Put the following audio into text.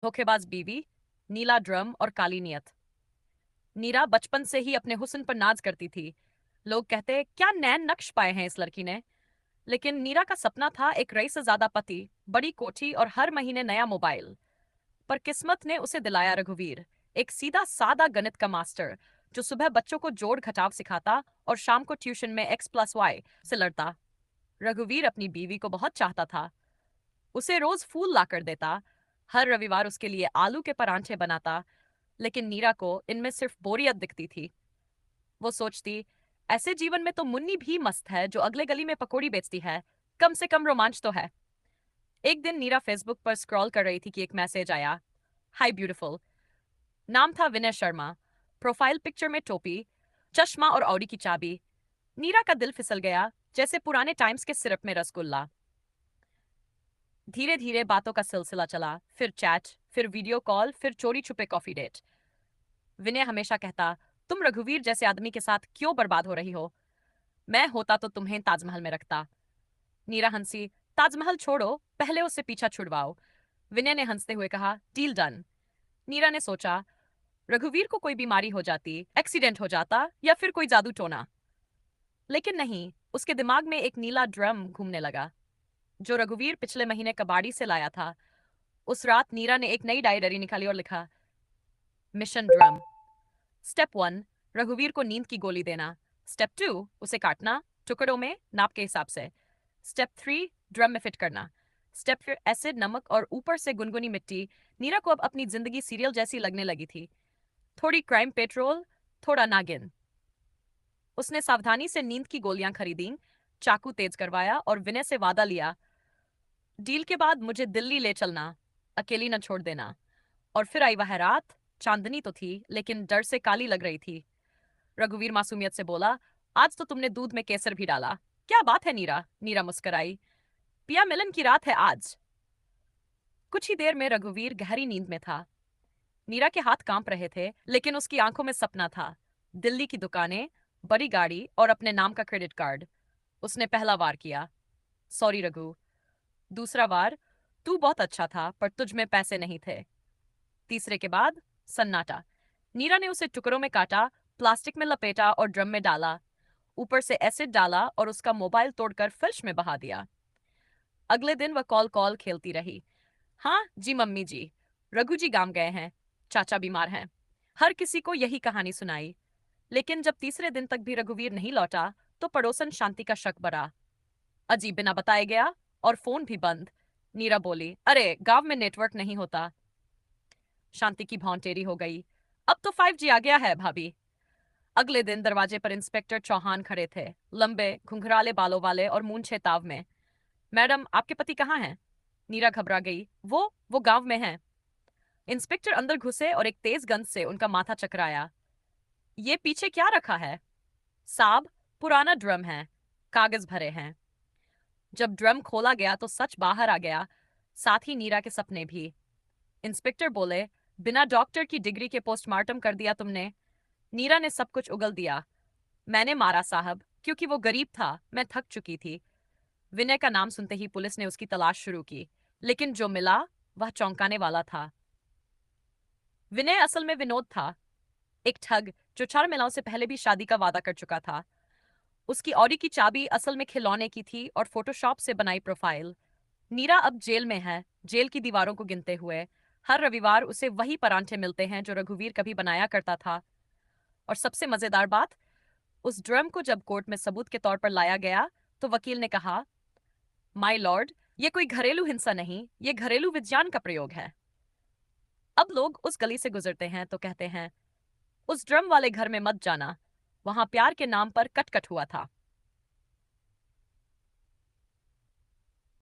धोखेबाज बीवी, नीला ड्रम और काली नियत। नीरा बचपन से ही अपने हुस्न पर नाज करती थी। लोग कहते क्या नैन नक्श पाए हैं इस लड़की ने। लेकिन नीरा का सपना था एक रईस से ज्यादा पति, बड़ी कोठी और हर महीने नया मोबाइल। पर किस्मत ने उसे दिलाया रघुवीर, एक सीधा सादा गणित का मास्टर जो सुबह बच्चों को जोड़ घटाव सिखाता और शाम को ट्यूशन में x+y से लड़ता। रघुवीर अपनी बीवी को बहुत चाहता था। उसे रोज फूल लाकर देता, हर रविवार उसके लिए आलू के परांठे बनाता। लेकिन नीरा को इनमें सिर्फ बोरियत दिखती थी। वो सोचती, ऐसे जीवन में तो मुन्नी भी मस्त है जो अगले गली में पकौड़ी बेचती है। कम से कम रोमांच तो है। एक दिन नीरा फेसबुक पर स्क्रॉल कर रही थी कि एक मैसेज आया। हाय ब्यूटीफुल। नाम था विनय शर्मा। प्रोफाइल पिक्चर में टोपी, चश्मा और ऑडी की चाबी। नीरा का दिल फिसल गया, जैसे पुराने टाइम्स के सिरप में रसगुल्ला। धीरे धीरे बातों का सिलसिला चला, फिर चैट, फिर वीडियो कॉल, फिर चोरी छुपे कॉफी डेट। विनय हमेशा कहता, तुम रघुवीर जैसे आदमी के साथ क्यों बर्बाद हो रही हो। मैं होता तो तुम्हें ताजमहल में रखता। नीरा हंसी, ताजमहल छोड़ो, पहले उससे पीछा छुड़वाओ। विनय ने हंसते हुए कहा, डील डन। नीरा ने सोचा, रघुवीर को कोई बीमारी हो जाती, एक्सीडेंट हो जाता या फिर कोई जादू टोना। लेकिन नहीं, उसके दिमाग में एक नीला ड्रम घूमने लगा जो रघुवीर पिछले महीने कबाड़ी से लाया था। उस रात नीरा ने एक नई डायरी निकाली और लिखा, मिशन ड्रम। स्टेप 1, रघुवीर को नींद की गोली देना। स्टेप 2, उसे काटना टुकड़ों में नाप के हिसाब से। स्टेप 3, ड्रम में फिट करना। स्टेप 4, एसिड, नमक और ऊपर से गुनगुनी मिट्टी। नीरा को अब अपनी जिंदगी सीरियल जैसी लगने लगी थी। थोड़ी क्राइम पेट्रोल, थोड़ा नागिन। उसने सावधानी से नींद की गोलियां खरीदी, चाकू तेज करवाया और विनय से वादा लिया, डील के बाद मुझे दिल्ली ले चलना, अकेली न छोड़ देना। और फिर आई वह रात। चांदनी तो थी लेकिन डर से काली लग रही थी। रघुवीर मासूमियत से बोला, आज तो तुमने दूध में केसर भी डाला। क्या बात है नीरा। नीरा मुस्कुराई, पिया मिलन की रात है आज। कुछ ही देर में रघुवीर गहरी नींद में था। नीरा के हाथ कांप रहे थे लेकिन उसकी आंखों में सपना था, दिल्ली की दुकानें, बड़ी गाड़ी और अपने नाम का क्रेडिट कार्ड। उसने पहला वार किया, सॉरी रघु। दूसरा वार, तू बहुत अच्छा था पर तुझ में पैसे नहीं थे। तीसरे के बाद सन्नाटा। नीरा ने उसे टुकड़ों में काटा, प्लास्टिक में लपेटा और ड्रम में डाला। ऊपर से एसिड डाला और उसका मोबाइल तोड़कर फर्श में बहा दिया। अगले दिन वह कॉल कॉल खेलती रही। हाँ जी मम्मी जी, रघु जी गांव गए हैं, चाचा बीमार हैं। हर किसी को यही कहानी सुनाई। लेकिन जब तीसरे दिन तक भी रघुवीर नहीं लौटा तो पड़ोसन शांति का शक बढ़ा। अजी बिना बताए गया और फोन भी बंद। नीरा बोली, अरे गांव में नेटवर्क नहीं होता। शांति की भौं टेढ़ी हो गई। अब तो 5G आ गया है भाभी। अगले दिन दरवाजे पर इंस्पेक्टर चौहान खड़े थे, लंबे घुंघराले बालों वाले और मूंछे ताव में। मैडम आपके पति कहाँ हैं। नीरा घबरा गई, वो गांव में हैं। इंस्पेक्टर अंदर घुसे और एक तेज गंध से उनका माथा चकराया। ये पीछे क्या रखा है। साहब, पुराना ड्रम है, कागज भरे हैं। जब ड्रम खोला गया तो सच बाहर आ गया, साथ ही नीरा के सपने भी। इंस्पेक्टर बोले, बिना डॉक्टर की डिग्री के पोस्टमार्टम कर दिया तुमने। नीरा ने सब कुछ उगल दिया। मैंने मारा साहब, क्योंकि वो गरीब था, मैं थक चुकी थी। विनय का नाम सुनते ही पुलिस ने उसकी तलाश शुरू की, लेकिन जो मिला वह चौंकाने वाला था। विनय असल में विनोद था, एक ठग जो 4 महिलाओं से पहले भी शादी का वादा कर चुका था। उसकी ऑडी की चाबी असल में खिलौने की थी और फोटोशॉप से बनाई प्रोफाइल। नीरा अब जेल में है, जेल की दीवारों को गिनते हुए। हर रविवार उसे वही परांठे मिलते हैं जो रघुवीर कभी बनाया करता था। और सबसे मजेदार बात, उस ड्रम को जब कोर्ट में सबूत के तौर पर लाया गया तो वकील ने कहा, माय लॉर्ड, ये कोई घरेलू हिंसा नहीं, ये घरेलू विज्ञान का प्रयोग है। अब लोग उस गली से गुजरते हैं तो कहते हैं, उस ड्रम वाले घर में मत जाना, वहां प्यार के नाम पर कट कट हुआ था।